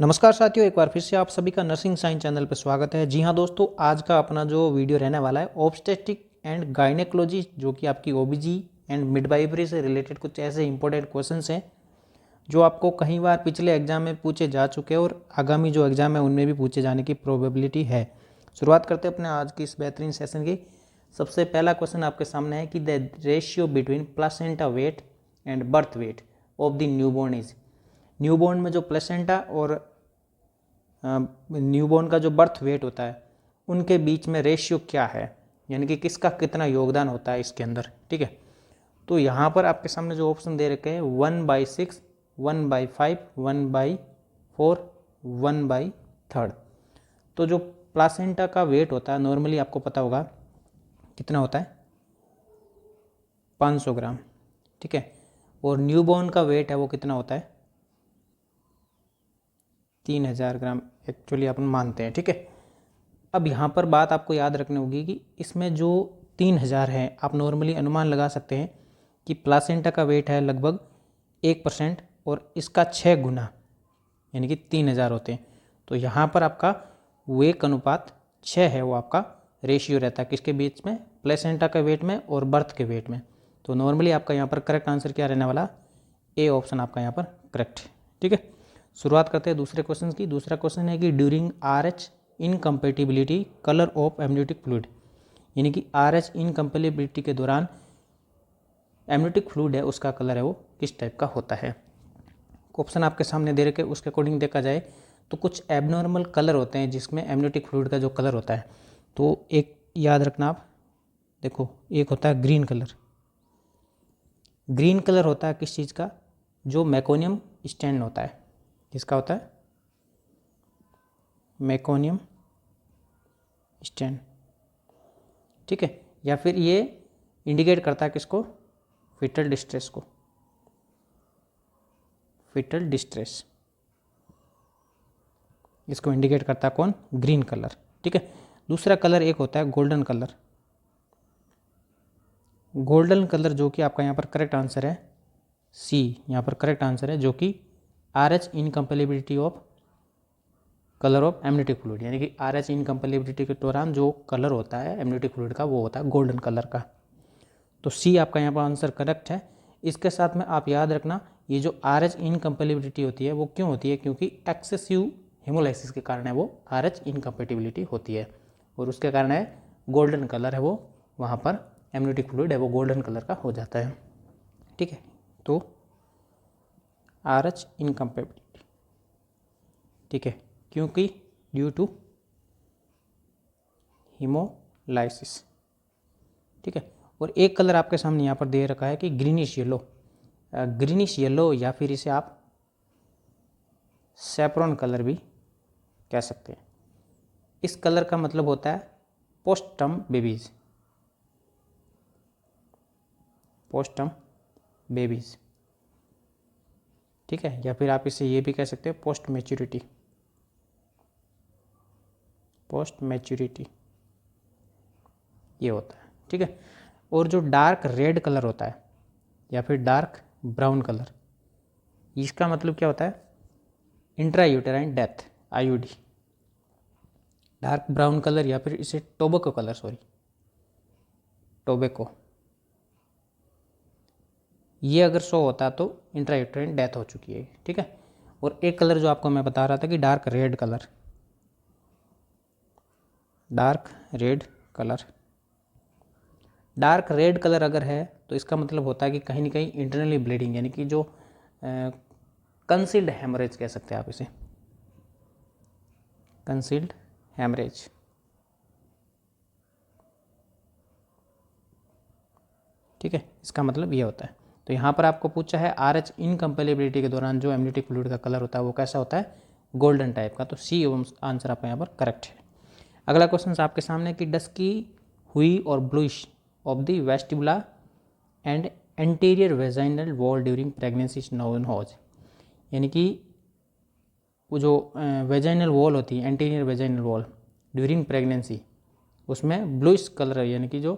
नमस्कार साथियों, एक बार फिर से आप सभी का नर्सिंग साइंस चैनल पर स्वागत है। जी हाँ दोस्तों, आज का अपना जो वीडियो रहने वाला है ऑब्स्टेट्रिक एंड गायनेकोलॉजी, जो कि आपकी ओबीजी एंड मिडवाइफरी से रिलेटेड कुछ ऐसे इंपॉर्टेंट क्वेश्चंस हैं जो आपको कई बार पिछले एग्जाम में पूछे जा चुके हैं और आगामी जो एग्जाम है उनमें भी पूछे जाने की प्रोबेबिलिटी है। शुरुआत करते हैं अपने आज की इस बेहतरीन सेशन की। सबसे पहला क्वेश्चन आपके सामने है कि the ratio between placenta weight and birth weight of the newborn is. Newborn में जो प्लेसेंटा और न्यूबॉर्न का जो बर्थ वेट होता है उनके बीच में रेशियो क्या है, यानी कि किसका कितना योगदान होता है इसके अंदर। ठीक है, तो यहाँ पर आपके सामने जो ऑप्शन दे रखे हैं 1/6, 1/5, 1/4, 1/3। तो जो प्लासेंटा का वेट होता है नॉर्मली आपको पता होगा कितना होता है, 500 ग्राम। ठीक है, और न्यूबॉर्न का वेट है वो कितना होता है, 3000 ग्राम एक्चुअली अपन मानते हैं। ठीक है, अब यहाँ पर बात आपको याद रखनी होगी कि इसमें जो 3000 है, आप नॉर्मली अनुमान लगा सकते हैं कि प्लासेंटा का वेट है लगभग 1% और इसका 6 गुना यानी कि 3000 होते हैं। तो यहाँ पर आपका वेट अनुपात 6 है, वो आपका रेशियो रहता है किसके बीच में, प्लेसेंटा के वेट में और बर्थ के वेट में। तो नॉर्मली आपका यहाँ पर करेक्ट आंसर क्या रहने वाला, ए ऑप्शन आपका यहाँ पर करेक्ट है। ठीक है, शुरुआत करते हैं दूसरे क्वेश्चन की। दूसरा क्वेश्चन है कि during RH incompatibility colour of amniotic fluid, यानी कि RH इनकम्पेटिबिलिटी के दौरान एमनियोटिक फ्लूइड है उसका कलर है वो किस टाइप का होता है। ऑप्शन आपके सामने दे रखे, उसके अकॉर्डिंग देखा जाए तो कुछ एबनॉर्मल कलर होते हैं जिसमें एमनियोटिक फ्लूइड का जो कलर होता है, तो एक याद रखना आप, देखो एक होता है ग्रीन कलर। ग्रीन कलर होता है किस चीज़ का, जो मेकोनियम स्टैंड होता है, किसका होता है, मेकोनियम स्टैंड। ठीक है, या फिर ये इंडिकेट करता है किसको, फिटल डिस्ट्रेस को, फिटल डिस्ट्रेस इसको इंडिकेट करता है कौन, ग्रीन कलर। ठीक है, दूसरा कलर एक होता है गोल्डन कलर। गोल्डन कलर जो कि आपका यहाँ पर करेक्ट आंसर है सी, यहाँ पर करेक्ट आंसर है, जो कि RH incompatibility of colour of amniotic fluid, यानी कि RH इनकम्पेटिबिलिटी के दौरान जो कलर होता है एमनियोटिक फ्लूइड का वो होता है गोल्डन कलर का। तो सी आपका यहाँ पर आंसर करेक्ट है। इसके साथ में आप याद रखना, ये जो RH इनकम्पेटिबिलिटी होती है वो क्यों होती है, क्योंकि एक्सेसिव हेमोलाइसिस के कारण है वो RH इनकम्पेटिबिलिटी होती है, और उसके कारण है गोल्डन कलर है वो, वहाँ पर एमनियोटिक फ्लूइड है वो गोल्डन कलर का हो जाता है। ठीक है, तो RH इनकम्पेटिबिलिटी, ठीक है, क्योंकि ड्यू टू हीमोलाइसिस। ठीक है, और एक कलर आपके सामने यहाँ पर दे रखा है कि ग्रीनिश येलो, ग्रीनिश येलो या फिर इसे आप सैफ्रॉन कलर भी कह सकते हैं। इस कलर का मतलब होता है पोस्टम बेबीज, पोस्टम बेबीज। ठीक है, या फिर आप इसे ये भी कह सकते हैं पोस्ट मैच्योरिटी, पोस्ट मैच्योरिटी ये होता है। ठीक है, और जो डार्क रेड कलर होता है या फिर डार्क ब्राउन कलर, इसका मतलब क्या होता है, intra uterine death, IUD। Dark brown colour या फिर इसे टोबैको कलर, सॉरी टोबैको, ये अगर शो होता है तो इंट्रा यूटेराइन डेथ हो चुकी है। ठीक है, और एक कलर जो आपको मैं बता रहा था कि dark red colour, dark red colour, dark red colour अगर है तो इसका मतलब होता है कि कहीं ना कहीं इंटरनली ब्लीडिंग, यानी कि जो कंसील्ड हेमरेज कह सकते हैं आप इसे, कंसील्ड हेमरेज। ठीक है, इसका मतलब ये होता है। तो यहाँ पर आपको पूछा है RH इनकम्पेटिबिलिटी के दौरान जो एमनियोटिक फ्लूइड का कलर होता है वो कैसा होता है, गोल्डन टाइप का। तो सी आंसर आपका यहाँ पर करेक्ट है। अगला क्वेश्चन आपके सामने कि डस्की हुई और bluish of the vestibula and anterior vaginal wall during pregnancy known hodge, यानी कि वो जो वेजाइनल वॉल होती है, anterior vaginal wall during pregnancy, उसमें ब्लूइश कलर यानी कि जो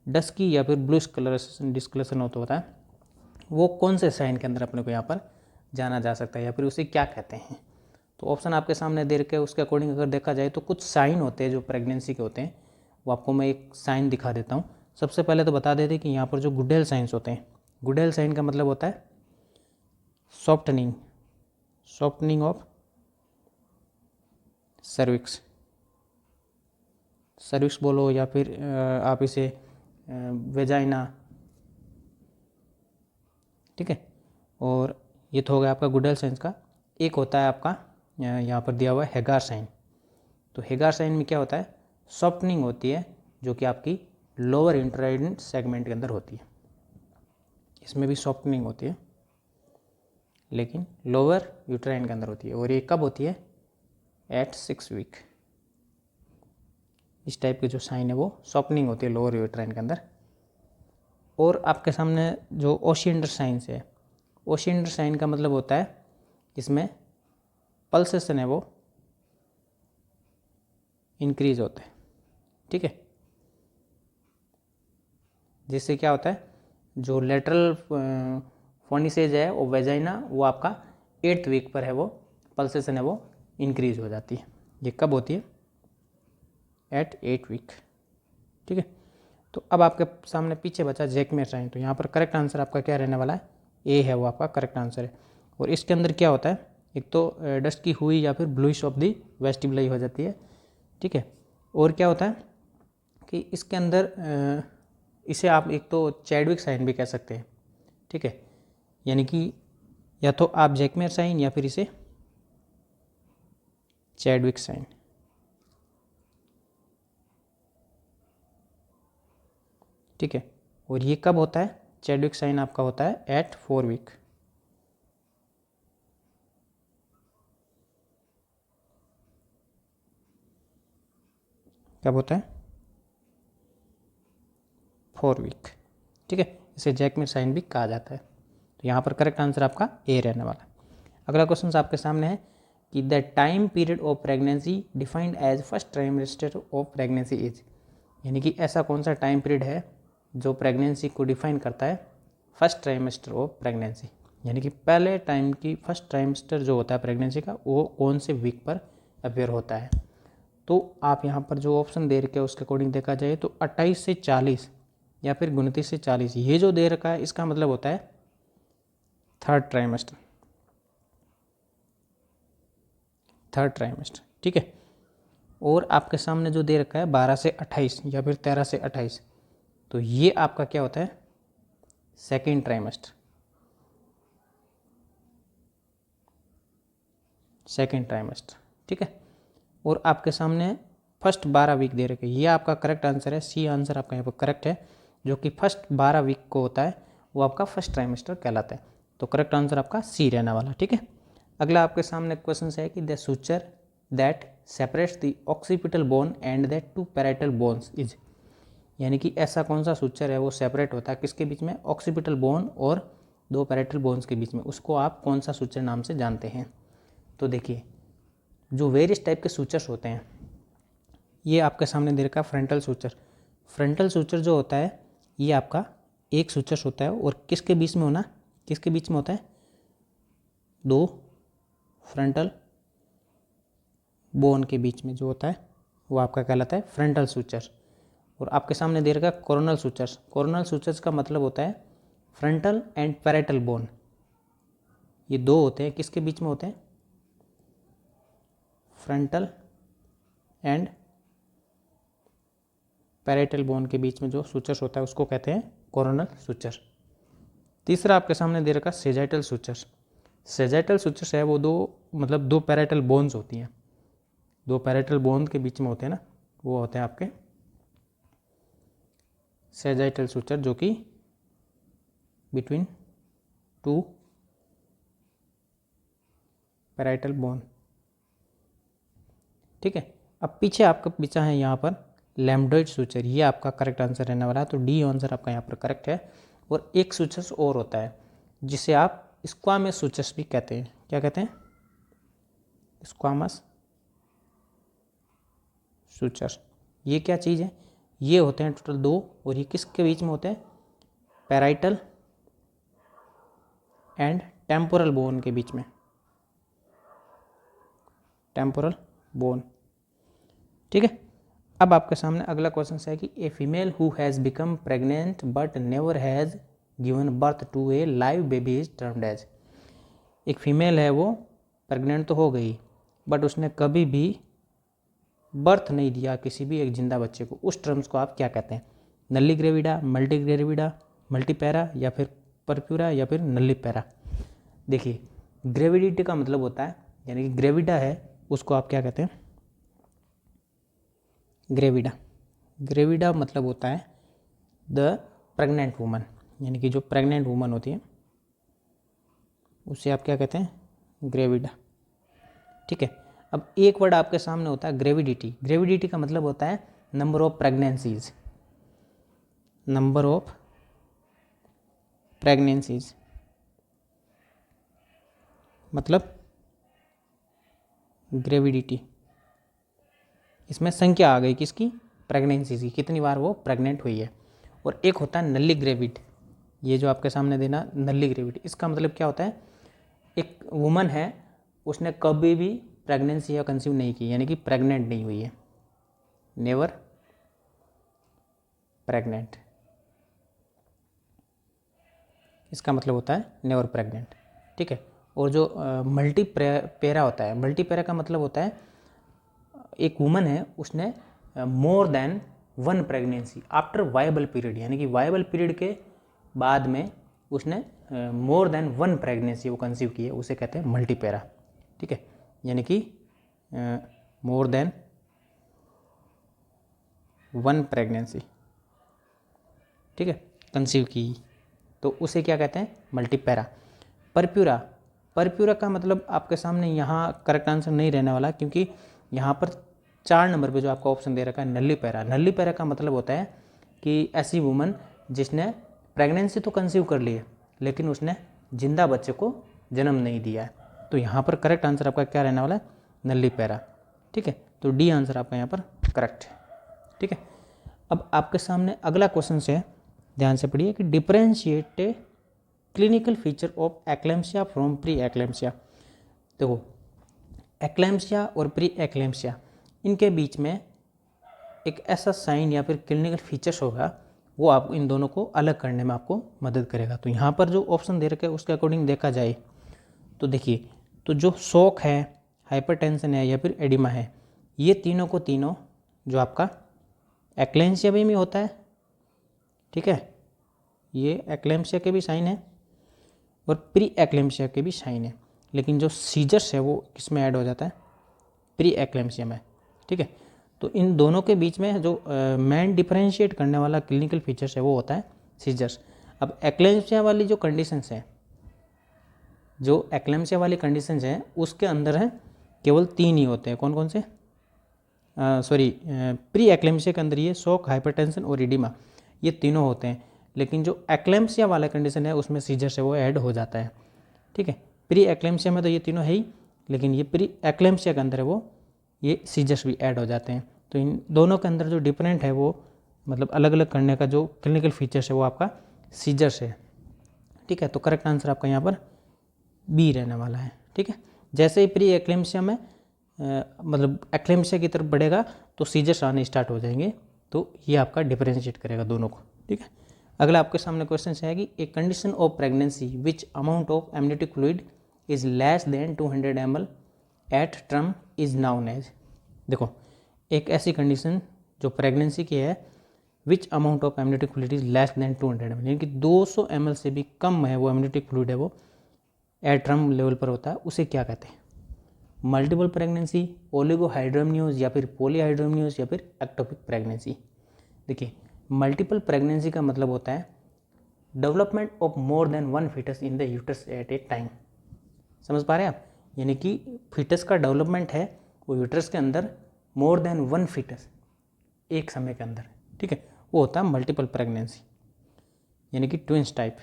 डस्की या फिर ब्लूइश कलर डिस्कलरेशन होता है, वो कौन से साइन के अंदर अपने को यहाँ पर जाना जा सकता है या फिर उसे क्या कहते हैं। तो ऑप्शन आपके सामने दे रखे, उसके अकॉर्डिंग अगर देखा जाए तो कुछ साइन होते हैं जो प्रेगनेंसी के होते हैं, वो आपको मैं एक साइन दिखा देता हूँ। सबसे पहले तो बता देते कि यहाँ पर जो गुडेल साइंस होते हैं, गुडेल साइन का मतलब होता है सॉफ्टनिंग ऑफ सर्विक्स बोलो, या फिर आप इसे वेजाइना, ठीक है। और ये तो हो गया आपका गुडेल साइंस का। एक होता है आपका यहाँ पर दिया हुआ है हेगार साइन। तो हेगार साइन में क्या होता है, सॉफ्टनिंग होती है जो कि आपकी लोअर इंट्राइडन सेगमेंट के अंदर होती है। इसमें भी सॉफ्टनिंग होती है लेकिन लोअर यूट्राइन के अंदर होती है। और ये कब होती है, एट 6 वीक। इस टाइप के जो साइन है वो सॉफ्टनिंग होती है लोअर यूट्राइन के अंदर। और आपके सामने जो ओशिएंडर साइंस है, ओशिएंडर साइन का मतलब होता है इसमें पल्सेशन है वो इंक्रीज होता है, ठीक है। जिससे क्या होता है, जो लेटरल फोनिसेज है वो वेजाइना, वो आपका 8th वीक पर है, वो पल्सेशन है वो इंक्रीज हो जाती है। ये कब होती है, एट 8 वीक, ठीक है। तो अब आपके सामने पीछे बचा जैकमेयर साइन। तो यहाँ पर करेक्ट आंसर आपका क्या रहने वाला है, ए है, वो आपका करेक्ट आंसर है। और इसके अंदर क्या होता है, एक तो डस्ट की हुई या फिर ब्लूइश ऑफ दी वेस्टिबुलाई हो जाती है, ठीक है। और क्या होता है कि इसके अंदर इसे आप एक तो चैडविक साइन भी कह सकते हैं, ठीक है। यानी कि या तो आप जैकमेयर साइन या फिर इसे चैडविक साइन, ठीक है। और ये कब होता है, चैडविक साइन आपका होता है एट 4 वीक। कब होता है, 4 वीक, ठीक है। इसे जैकमेयर साइन भी कहा जाता है। तो यहाँ पर करेक्ट आंसर आपका ए रहने वाला है। अगला क्वेश्चन आपके सामने है कि the time period of pregnancy defined as first trimester of pregnancy is, यानी कि ऐसा कौन सा टाइम पीरियड है जो प्रेगनेंसी को डिफाइन करता है फर्स्ट ट्राइमेस्टर ऑफ प्रेगनेंसी, यानी कि पहले टाइम की फर्स्ट ट्राइमेस्टर जो होता है प्रेगनेंसी का, वो कौन से वीक पर अपेयर होता है। तो आप यहाँ पर जो ऑप्शन दे रखे हैं उसके अकॉर्डिंग देखा जाए तो 28 से 40 या फिर 29 से 40, ये जो दे रखा है इसका मतलब होता है थर्ड ट्राइमेस्टर, ठीक है। और आपके सामने जो दे रखा है 12 से 28 या फिर 13 से 28, तो ये आपका क्या होता है, सेकेंड ट्राइमेस्टर, ठीक है। और आपके सामने फर्स्ट 12 वीक दे रखे, ये आपका करेक्ट आंसर है, सी आंसर आपका यहाँ पर करेक्ट है। जो कि फर्स्ट 12 वीक को होता है वो आपका फर्स्ट ट्राइमेस्टर कहलाता है। तो करेक्ट आंसर आपका सी रहने वाला, ठीक है। अगला आपके सामने क्वेश्चन है कि the suture that separates the occipital bone and the 2 parietal bones is, यानी कि ऐसा कौन सा सुचर है वो सेपरेट होता है किसके बीच में, ऑक्सीपिटल बोन और 2 पैराइटल बोन्स के बीच में, उसको आप कौन सा सुचर नाम से जानते हैं। तो देखिए, जो वेरियस टाइप के सुचर्स होते हैं, ये आपके सामने दे रखा है फ्रंटल सुचर। फ्रंटल सुचर जो होता है ये आपका एक सुचर होता है, और किसके बीच में होना, किसके बीच में होता है, 2 फ्रंटल बोन के बीच में जो होता है वो आपका कहलाता है फ्रंटल सुचर। और आपके सामने दे रखा है कोरोनल सुचर्स। कोरोनल सुचर्स का मतलब होता है फ्रंटल एंड पैराइटल बोन, ये 2 होते हैं, किसके बीच में होते हैं, फ्रंटल एंड पैराइटल बोन के बीच में जो सुचर्स होता है उसको कहते हैं कोरोनल सुचर। तीसरा आपके सामने दे रखा सेजाइटल सुचर्स। सेजाइटल सुचर्स है वो 2 पैराइटल बोन्स होती हैं, 2 पैराइटल बोन के बीच में होते हैं ना, वो होते हैं आपके सेजाइटल सुचर, जो कि बिटवीन 2 पैराइटल बोन, ठीक है। अब पीछे आपका पीछा है यहाँ पर लैम्डोइड सुचर, ये आपका करेक्ट आंसर रहने वाला है। तो डी आंसर आपका यहाँ पर करेक्ट है। और एक सुचर्स और होता है जिसे आप स्क्वामस सुचर्स भी कहते हैं, क्या कहते हैं, स्क्वामस सुचर। ये क्या चीज़ है, ये होते हैं टोटल 2, और ये किसके बीच में होते हैं, पैराइटल एंड टेम्पोरल बोन के बीच में, टेम्पोरल बोन। ठीक है। अब आपके सामने अगला क्वेश्चन है कि a female who has become pregnant but never has given birth to a live baby is termed as. एक फीमेल है, वो प्रेग्नेंट तो हो गई बट उसने कभी भी बर्थ नहीं दिया किसी भी एक जिंदा बच्चे को, उस टर्म्स को आप क्या कहते हैं? नल्ली ग्रेविडा, मल्टी ग्रेविडा, मल्टीपैरा या फिर परप्यूरा या फिर नल्ली पैरा। देखिए, ग्रेविडिटी का मतलब होता है, यानी कि ग्रेविडा है उसको आप क्या कहते हैं? ग्रेविडा। ग्रेविडा मतलब होता है द प्रेग्नेंट वुमन, यानी कि जो प्रेग्नेंट वुमन होती है उसे आप क्या कहते हैं? ग्रेविडा। ठीक है। अब एक वर्ड आपके सामने होता है ग्रेविडिटी। ग्रेविडिटी का मतलब होता है number of pregnancies, number of pregnancies मतलब ग्रेविडिटी, इसमें संख्या आ गई किसकी? प्रेगनेंसी की, कितनी बार वो प्रेग्नेंट हुई है। और एक होता है नल्ली ग्रेविड, ये जो आपके सामने देना नल्ली ग्रेविड, इसका मतलब क्या होता है? एक वुमन है, उसने कभी भी प्रेगनेंसी या कंसीव नहीं की, यानी कि प्रेग्नेंट नहीं हुई है, नेवर प्रेग्नेंट, इसका मतलब होता है नेवर प्रेग्नेंट। ठीक है। और जो मल्टी पैरा होता है, मल्टी पैरा का मतलब होता है एक वुमन है, उसने मोर than one pregnancy after viable period, यानी कि वायबल पीरियड के बाद में उसने मोर देन वन प्रेगनेंसी वो कंसीव की है, उसे कहते हैं मल्टी पैरा। ठीक है। यानी कि मोर देन वन प्रेगनेंसी, ठीक है, कंसीव की, तो उसे क्या कहते हैं? मल्टीपैरा। परप्यूरा, परप्यूरा का मतलब आपके सामने यहाँ करेक्ट आंसर नहीं रहने वाला, क्योंकि यहाँ पर 4 नंबर पे जो आपका ऑप्शन दे रखा है नल्ली पैरा। नल्ली पैरा का मतलब होता है कि ऐसी वुमन जिसने प्रेगनेंसी तो कंसीव कर ली है लेकिन उसने जिंदा बच्चे को जन्म नहीं दिया है, तो यहाँ पर करेक्ट आंसर आपका क्या रहने वाला है? नल्ली पैरा। ठीक है। तो डी आंसर आपका यहाँ पर करेक्ट है। ठीक है। अब आपके सामने अगला क्वेश्चन है, ध्यान से पढ़िए कि differentiate clinical feature of eclampsia from pre eclampsia. देखो, एक्लेम्सिया और प्री एक्लेम्सिया, इनके बीच में एक ऐसा साइन या फिर क्लिनिकल फीचर्स होगा, वो आप इन दोनों को अलग करने में आपको मदद करेगा। तो यहाँ पर जो ऑप्शन दे रखे हैं उसके अकॉर्डिंग देखा जाए तो देखिए, तो जो शॉक है, हाइपरटेंशन है या फिर एडिमा है, ये तीनों को तीनों जो आपका एक्लेम्सिया में होता है। ठीक है, ये एक्लेम्सिया के भी साइन है और प्री एक्लेम्सिया के भी साइन है, लेकिन जो सीजर्स है वो किस में ऐड हो जाता है? प्री एक्लेम्सिया में। ठीक है। तो इन दोनों के बीच में जो मेन डिफरेंशिएट करने वाला क्लिनिकल फीचर्स है वो होता है सीजर्स। अब एक्लेम्सिया वाली जो कंडीशंस हैं, जो एक्लेम्सिया वाली कंडीशंस हैं उसके अंदर है केवल 3 ही होते हैं। कौन कौन से? प्री एक्लेम्सिया के अंदर ये शॉक, हाइपरटेंशन और इडिमा, ये तीनों होते हैं, लेकिन जो एक्लेम्सिया वाला कंडीशन है उसमें सीजर्स है वो ऐड हो जाता है। ठीक है। प्री एक्लेम्सिया में तो ये तीनों है ही, लेकिन ये प्री एक्लेम्सिया के अंदर है वो ये सीजर्स भी ऐड हो जाते हैं। तो इन दोनों के अंदर जो डिफरेंट है वो मतलब अलग अलग करने का जो क्लिनिकल फीचर्स है वो आपका सीजर्स है। ठीक है। तो करेक्ट आंसर आपका यहाँ पर बी रहने वाला है। ठीक है। जैसे ही प्री एक्लेम्सिया में मतलब एक्लेम्सिया की तरफ बढ़ेगा तो सीजर्स आने स्टार्ट हो जाएंगे, तो ये आपका डिफरेंशिएट करेगा दोनों को। ठीक है। अगला आपके सामने क्वेश्चन है कि a condition of pregnancy which amount of amniotic fluid is less than 200 ml at term is known as. देखो, एक ऐसी कंडीशन जो प्रेगनेंसी की है, which amount of amniotic fluid is less than 200 ml, यानी कि 200 ml से भी कम है वो एमनियोटिक फ्लूइड है वो एट टर्म लेवल पर होता है, उसे क्या कहते हैं? मल्टीपल प्रेगनेंसी, ओलिगोहाइड्रोमनियोज या फिर पॉलीहाइड्रोमनियोज या फिर एक्टोपिक प्रेगनेंसी। देखिए, मल्टीपल प्रेगनेंसी का मतलब होता है development of more than one foetus in the uterus at a time. समझ पा रहे हैं आप? यानी कि फीटस का डेवलपमेंट है वो यूटरस के अंदर मोर देन वन फीटस एक समय के अंदर। ठीक है, वो होता है मल्टीपल प्रेगनेंसी, यानी कि ट्विंस टाइप।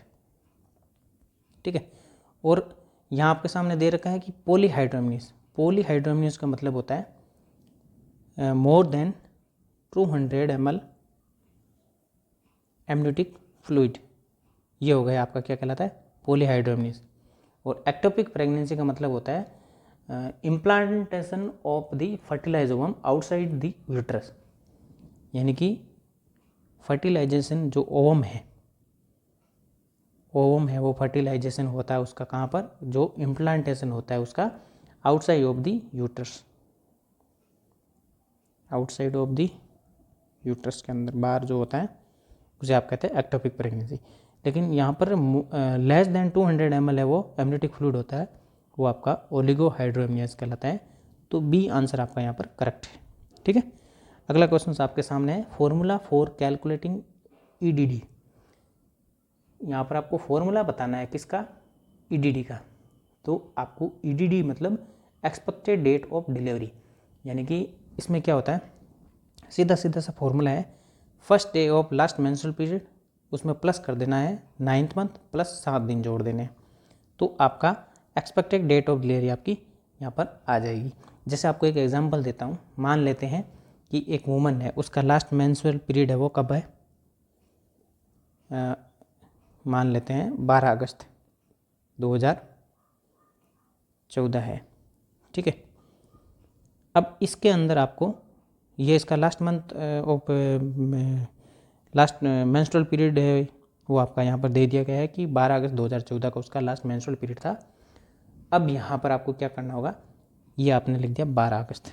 ठीक है। और यहाँ आपके सामने दे रखा है कि पॉलीहाइड्रोमनियस, पॉलीहाइड्रोमनियस का मतलब होता है more than 200 ml amniotic fluid, ये हो गया आपका क्या कहलाता है? पॉलीहाइड्रोमनियस। और एक्टोपिक प्रेगनेंसी का मतलब होता है implantation of the fertilised ovum outside the uterus, यानी कि फर्टिलाइजेशन जो ओवम है वो फर्टिलाइजेशन होता है उसका कहाँ पर, जो इम्प्लांटेशन होता है उसका outside of the uterus, outside of the uterus के अंदर बाहर जो होता है उसे आप कहते हैं एक्टोपिक प्रेगनेंसी। लेकिन यहाँ पर लेस देन 200 ml है वो एमनियोटिक फ्लूइड होता है, वो आपका ओलिगोहाइड्रोएमनियास कहलाता है। तो बी आंसर आपका यहाँ पर करेक्ट है। ठीक है, अगला क्वेश्चन आपके सामने है फॉर्मूला फॉर कैलकुलेटिंग ईडीडी। यहाँ पर आपको फॉर्मूला बताना है किसका, ईडीडी का। तो आपको ईडीडी मतलब एक्सपेक्टेड डेट ऑफ डिलीवरी, यानी कि इसमें क्या होता है, सीधा सीधा सा फॉर्मूला है, first day of last menstrual period, उसमें प्लस कर देना है 9th मंथ प्लस 7 दिन जोड़ देने, तो आपका एक्सपेक्टेड डेट ऑफ डिलीवरी आपकी यहाँ पर आ जाएगी। जैसे आपको एक एग्जांपल देता हूँ, मान लेते हैं कि एक वुमन है, उसका लास्ट मेंस्ट्रुअल पीरियड है वो कब है, मान लेते हैं 12 अगस्त 2014 है। ठीक है, अब इसके अंदर आपको ये इसका last month of last menstrual period है वो आपका यहाँ पर दे दिया गया है कि 12 अगस्त 2014 का उसका लास्ट मेंस्ट्रुअल पीरियड था। अब यहाँ पर आपको क्या करना होगा, ये आपने लिख दिया 12 अगस्त,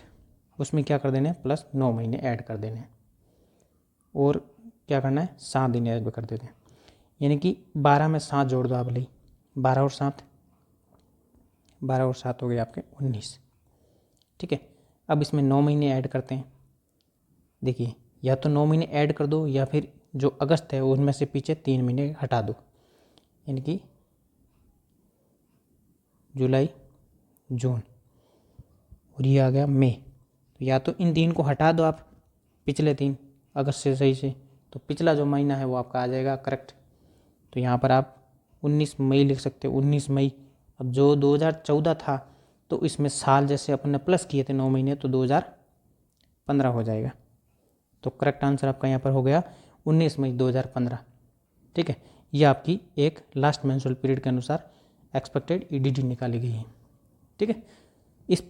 उसमें क्या कर देने प्लस 9 महीने ऐड कर देने, और क्या करना है 7 दिन ऐड कर देते हैं, यानी कि 12 में 7 जोड़ दो आप, भले 12 और 7, 12 और 7 हो गए आपके 19। ठीक है, अब इसमें 9 महीने ऐड करते हैं। देखिए, या तो 9 महीने ऐड कर दो या फिर जो अगस्त है उनमें से पीछे 3 महीने हटा दो, यानी कि जुलाई जून और ये आ गया मई। तो या तो इन 3 को हटा दो आप, पिछले 3 अगस्त से सही से, तो पिछला जो महीना है वो आपका आ जाएगा करेक्ट। तो यहाँ पर आप 19 मई लिख सकते हो, 19 मई। अब जो 2014 था तो इसमें साल जैसे अपन ने प्लस किए थे 9 महीने, तो 2015 हो जाएगा। तो करेक्ट आंसर आपका यहाँ पर हो गया 19 मई 2015। ठीक है, ये आपकी एक लास्ट मेंस्ट्रुअल पीरियड के अनुसार एक्सपेक्टेड ईडीडी निकाली गई है। ठीक है, इस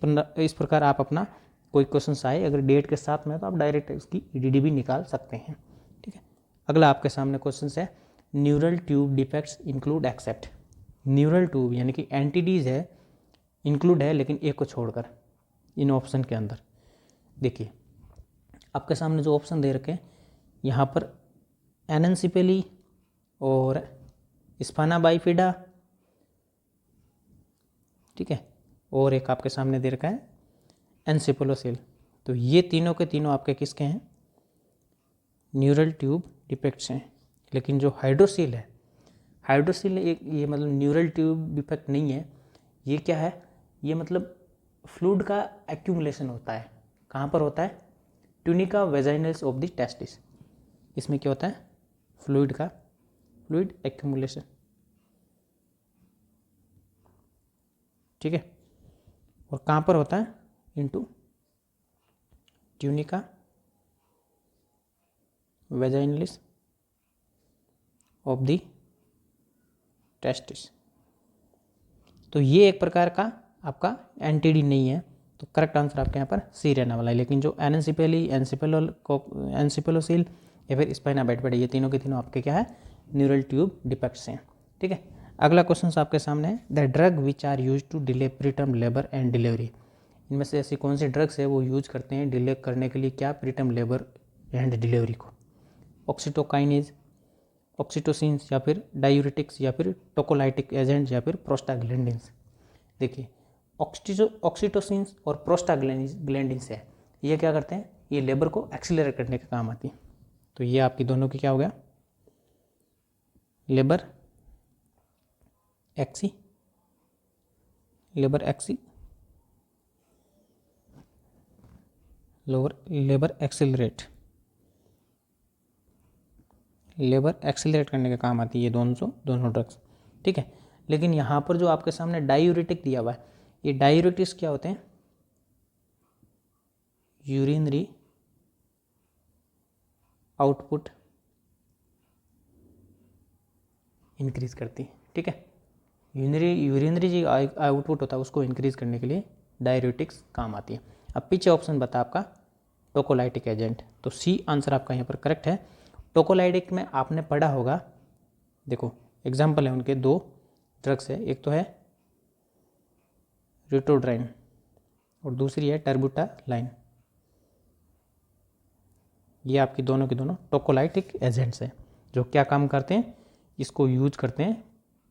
प्रकार आप अपना कोई क्वेश्चन आए अगर डेट के साथ में तो आप डायरेक्ट इसकी ईडीडी भी निकाल सकते हैं। ठीक है, अगला आपके सामने क्वेश्चन है neural tube defects include except. Neural tube यानी कि एंटीडीज है, इंक्लूड है लेकिन एक को छोड़कर इन ऑप्शन के अंदर। देखिए आपके सामने जो ऑप्शन दे रखे हैं यहाँ पर एनेंसिपेली और स्पाना बाइफिडा, ठीक है, और एक आपके सामने दे रखा है एनसेफेलोसील। तो ये तीनों के तीनों आपके किसके हैं, न्यूरल ट्यूब डिफेक्ट्स हैं। लेकिन जो हाइड्रोसील है, हाइड्रोसील एक ये मतलब न्यूरल ट्यूब डिफेक्ट नहीं है, ये क्या है, ये मतलब फ्लूइड का एक्यूमुलेशन होता है। कहाँ पर होता है, ट्यूनिका वेजाइनल्स ऑफ द टेस्टिस, इसमें क्या होता है फ्लूइड एक्यूमुलेशन। ठीक है, और कहाँ पर होता है, into tunica vaginalis of the testis. तो ये एक प्रकार का आपका एंटीडी नहीं है, तो करेक्ट आंसर आपके यहाँ पर सी रहने वाला है। लेकिन जो एनेंसिपेली, एनसेफेलोसील या फिर स्पाइना बाइफिडा, ये तीनों के तीनों आपके क्या है, न्यूरल ट्यूब डिफेक्ट्स हैं। ठीक है, अगला क्वेश्चन आपके सामने है the drug which are use to delay preterm labour and delivery. इनमें से ऐसी कौन सी ड्रग्स है वो यूज करते हैं डिले करने के लिए क्या, प्रीटर्म लेबर एंड डिलीवरी को। ऑक्सीटोकाइनेज, ऑक्सीटोसिन्स या फिर डायूरेटिक्स या फिर टोकोलाइटिक एजेंट या फिर प्रोस्टाग्लैंडिन्स। देखिए ऑक्सीटोसिन्स और प्रोस्टाग्लैंडिन्स है, ये क्या करते हैं, ये लेबर को एक्सीलरेट करने का काम आती है। तो ये आपकी दोनों की क्या हो गया, लेबर एक्सी लेबर एक्सीलरेट करने का काम आती है ये दोनों ड्रग्स। ठीक है, लेकिन यहाँ पर जो आपके सामने डायूरेटिक दिया हुआ है, ये डायूरेटिक्स क्या होते हैं, यूरिनरी आउटपुट इंक्रीज करती है। ठीक है, यूरिनरी जो आउटपुट होता है उसको इंक्रीज करने के लिए डाययूरेटिक्स काम आती है। अब पीछे ऑप्शन बता आपका टोकोलाइटिक एजेंट, तो सी आंसर आपका यहाँ पर करेक्ट है। टोकोलाइटिक में आपने पढ़ा होगा, देखो एग्जाम्पल है उनके, 2 ड्रग्स है, एक तो है रिटोड्राइन और दूसरी है टर्बुटालाइन। ये आपकी दोनों के दोनों टोकोलाइटिक एजेंट्स हैं जो क्या काम करते हैं, इसको यूज करते हैं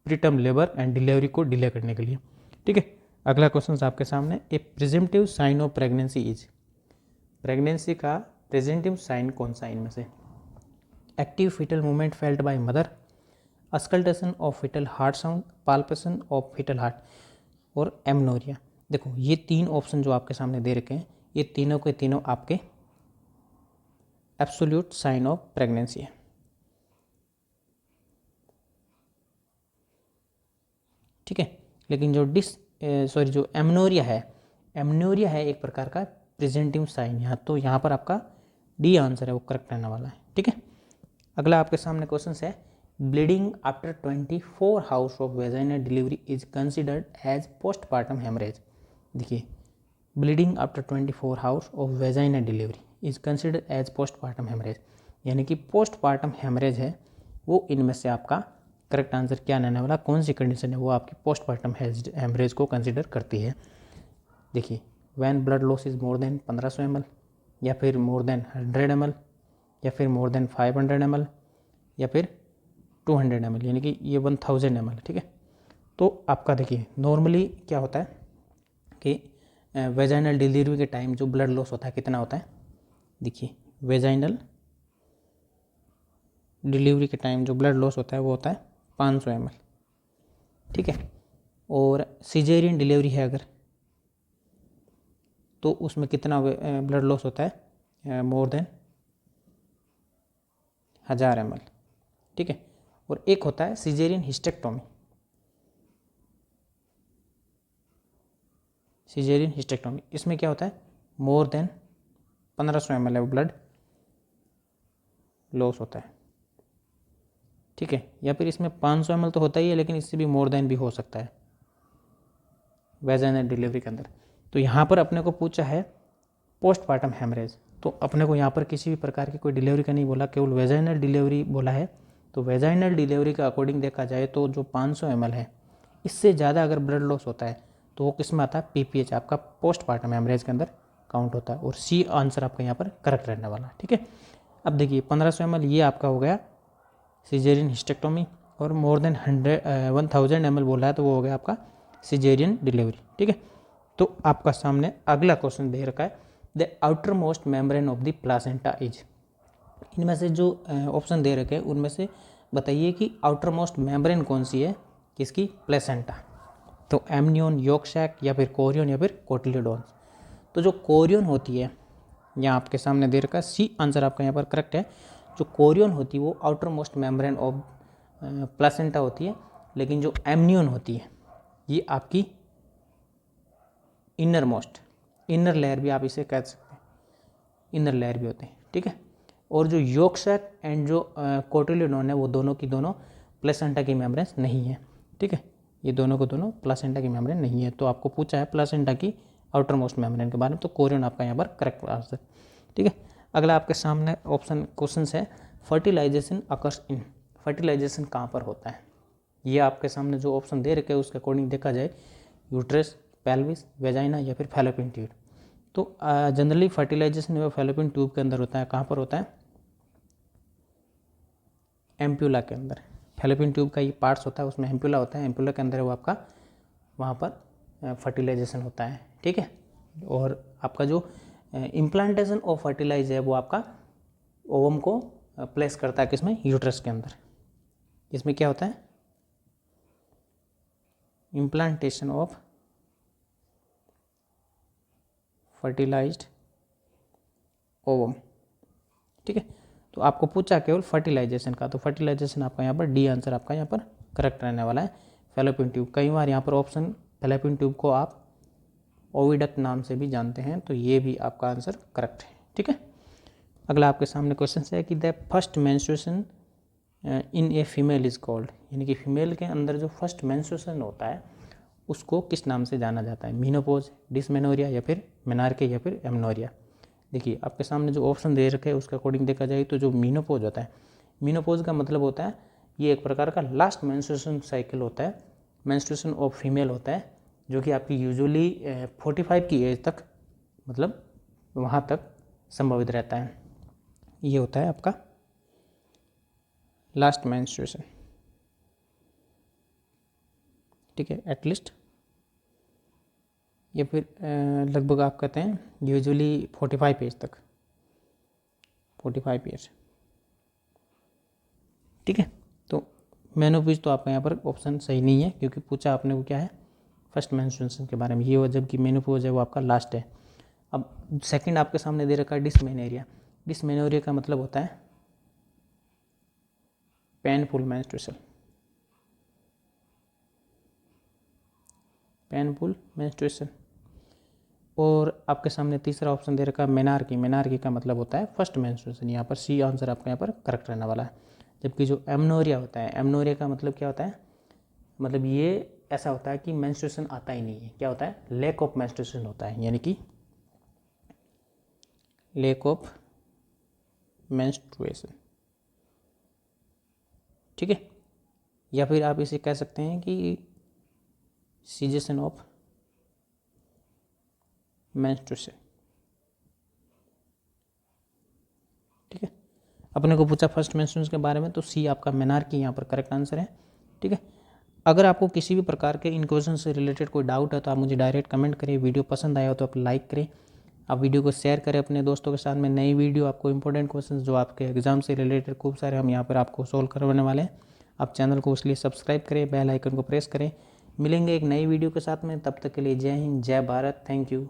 प्रीटर्म लेबर एंड डिलीवरी को डिले करने के लिए। ठीक है, अगला क्वेश्चन आपके सामने, a presumptive sign of pregnancy is, pregnancy का प्रेजेंटिव साइन कौन सा इनमें से? Active foetal movement felt by mother, auscultation of foetal heart sound, palpation of foetal heart और एमनोरिया। देखो ये 3 ऑप्शन जो आपके सामने दे रखे हैं, ये तीनों के तीनों आपके एब्सोल्यूट साइन ऑफ प्रेगनेंसी है। ठीक है, लेकिन जो जो एमनोरिया है एक प्रकार का प्रेजेंटिव साइन, यहाँ तो यहाँ पर आपका डी आंसर है वो करेक्ट रहने वाला है। ठीक है, अगला आपके सामने क्वेश्चन है, bleeding after 24 hours of vaginal delivery is considered as postpartum haemorrhage. देखिए, bleeding after 24 hours of vaginal delivery is considered as postpartum haemorrhage, यानी कि पोस्टपार्टम हेमरेज है वो इनमें से आपका करेक्ट आंसर क्या रहने वाला, कौन सी कंडीशन है वो आपकी पोस्टपार्टम हेमरेज को कंसिडर करती है? देखिए, when blood loss is more than 1500 ml, या फिर मोर देन 100 ml, या फिर मोर देन 500 ml, या फिर 200 ml, यानी कि ये 1000 ml। ठीक है, तो आपका देखिए नॉर्मली क्या होता है कि वेजाइनल डिलीवरी के टाइम जो ब्लड लॉस होता है कितना होता है? देखिए, वेजाइनल डिलीवरी के टाइम जो ब्लड लॉस होता है वो होता है 500 ml। ठीक है, और सिजेरियन डिलीवरी है अगर, तो उसमें कितना ब्लड लॉस होता है? More than 1000 ml। ठीक है, और एक होता है सिजेरियन हिस्टेक्टोमी, सिजेरियन हिस्टेक्टोमी, इसमें क्या होता है? More than 1500 ml blood loss होता है। ठीक है, या फिर इसमें 500 ml तो होता ही है, लेकिन इससे भी मोर देन भी हो सकता है वेजाइनल डिलीवरी के अंदर। तो यहाँ पर अपने को पूछा है पोस्टपार्टम हेमरेज, तो अपने को यहाँ पर किसी भी प्रकार की कोई डिलीवरी का नहीं बोला, केवल वेजाइनल डिलीवरी बोला है। तो वेजाइनल डिलीवरी का अकॉर्डिंग देखा जाए तो जो 500 ml है, इससे ज़्यादा अगर ब्लड लॉस होता है तो वो किस में आता है? पीपीएच, आपका पोस्टपार्टम हेमरेज के अंदर काउंट होता है, और सी आंसर आपका यहाँ पर करेक्ट रहने वाला है। ठीक है, अब देखिए 1500 ml ये आपका हो गया सिजेरियन हिस्टेक्टोमी, और मोर देन 1000 ml बोला है तो वो हो गया आपका सिजेरियन डिलीवरी। ठीक है, तो आपका सामने अगला क्वेश्चन दे रखा है, the outer most membrane of the placenta is. इनमें से जो ऑप्शन दे रखे हैं उनमें से बताइए कि आउटर मोस्ट मेम्ब्रेन कौन सी है किसकी? प्लेसेंटा। तो एमनियन, योक-शैक, या फिर कोरियन, या फिर कोटिलेडोन्स। तो जो कोरियन होती है यहाँ आपके सामने दे रखा है, सी आंसर आपका यहाँ पर करेक्ट है। जो कोरियन होती है वो outer most membrane of placenta होती है, लेकिन जो एमनियन होती है ये आपकी इनर मोस्ट, इनर लेयर भी आप इसे कह सकते हैं, इनर लेयर भी होते हैं। ठीक है, और जो योक-शैक एंड जो कोटिलेडोन है वो दोनों की दोनों प्लेसेंटा की मेम्ब्रेन नहीं है। ठीक है, ये दोनों को दोनों प्लासेंटा की मेम्ब्रेन नहीं है। तो आपको पूछा है प्लासेंटा की आउटर मोस्ट मेम्ब्रेन के बारे में, तो कोरियन आपका यहाँ पर करेक्ट आंसर। ठीक है, अगला आपके सामने ऑप्शन क्वेश्चन है, फर्टिलाइजेशन अकर्स इन, फर्टिलाइजेशन कहाँ पर होता है? ये आपके सामने जो ऑप्शन दे रखे हैं उसके अकॉर्डिंग देखा जाए, यूट्रस, पेल्विस, वेजाइना, या फिर फैलोपियन ट्यूब। तो जनरली फर्टिलाइजेशन वो फैलोपियन ट्यूब के अंदर होता है। कहाँ पर होता है? एम्प्यूला के अंदर। फैलोपियन ट्यूब का ये पार्ट्स होता है, उसमें एम्प्यूला होता है, एम्प्यूला के अंदर वो आपका वहाँ पर फर्टिलाइजेशन होता है। ठीक है, और आपका जो इम्प्लांटेशन ऑफ फर्टिलाइज है वो आपका ओवम को प्लेस करता है किसमें? यूट्रस के अंदर। इसमें क्या होता है? Implantation of fertilised ovum. ठीक है, तो आपको पूछा केवल फर्टिलाइजेशन का, तो फर्टिलाइजेशन आपका यहाँ पर डी आंसर आपका यहाँ पर करेक्ट रहने वाला है, फैलोपियन ट्यूब। कई बार यहाँ पर ऑप्शन फैलोपियन ट्यूब को आप ओविडक्ट नाम से भी जानते हैं, तो ये भी आपका आंसर करेक्ट है। ठीक है, अगला आपके सामने क्वेश्चन है कि the first menstruation in a female is called, यानी कि फीमेल के अंदर जो फर्स्ट मेंस्ट्रुएशन होता है उसको किस नाम से जाना जाता है, मीनोपॉज, डिसमेनोरिया या फिर मेनार्के या फिर एमनोरिया। देखिए आपके सामने जो ऑप्शन दे रखे हैं उसके अकॉर्डिंग देखा जाए तो जो मीनोपॉज होता है, मीनोपॉज का मतलब होता है ये एक प्रकार का लास्ट मेंस्ट्रुएशन साइकिल होता है, मेंस्ट्रुएशन ऑफ फीमेल होता है, जो कि आपकी यूजुअली 45 की एज तक मतलब वहाँ तक संभावित रहता है। ये होता है आपका लास्ट मेंस्ट्रुएशन, ठीक है, एटलीस्ट या फिर लगभग आप कहते हैं यूजुअली 45 एज तक, 45 ईयर्स, ठीक है। तो मेनोपॉज तो आपका यहाँ पर ऑप्शन सही नहीं है, क्योंकि पूछा आपने को क्या है, फर्स्ट मेंस्ट्रुएशन के बारे में, ये वो जबकि मेनोपॉज है वो आपका लास्ट है। अब सेकंड आपके सामने दे रखा है डिसमेनोरिया। डिसमेनोरिया का मतलब होता है पेनफुल मेंस्ट्रुएशन, पेनफुल मेंस्ट्रुएशन। और आपके सामने तीसरा ऑप्शन दे रखा है मेनार्की। मेनार्की का मतलब होता है फर्स्ट मेंस्ट्रुएशन। यहाँ पर सी आंसर आपका यहाँ पर करेक्ट रहने वाला है। जबकि जो एमनोरिया होता है, एमनोरिया का मतलब क्या होता है, मतलब ये ऐसा होता है कि मेंस्ट्रुएशन आता ही नहीं है। क्या होता है, लैक ऑफ मेंस्ट्रुएशन होता है, यानी कि लैक ऑफ मेंस्ट्रुएशन, ठीक है। या फिर आप इसे कह सकते हैं कि सीजेशन ऑफ मेंस्ट्रुएशन, ठीक है। अपने को पूछा फर्स्ट मेंस्ट्रुएशन के बारे में, तो सी आपका मेनार्की यहाँ पर करेक्ट आंसर है, ठीक है। अगर आपको किसी भी प्रकार के इन क्वेश्चन से रिलेटेड कोई डाउट है तो आप मुझे डायरेक्ट कमेंट करें। वीडियो पसंद आया हो तो आप लाइक करें, आप वीडियो को शेयर करें अपने दोस्तों के साथ में। नई वीडियो आपको इंपॉर्टेंट क्वेश्चन जो आपके एग्जाम से रिलेटेड खूब सारे हम यहाँ पर आपको सोल्व करवाने वाले हैं। आप चैनल को इसलिए सब्सक्राइब करें, बेल आइकन को प्रेस करें। मिलेंगे एक नई वीडियो के साथ में, तब तक के लिए जय हिंद, जय भारत, थैंक यू।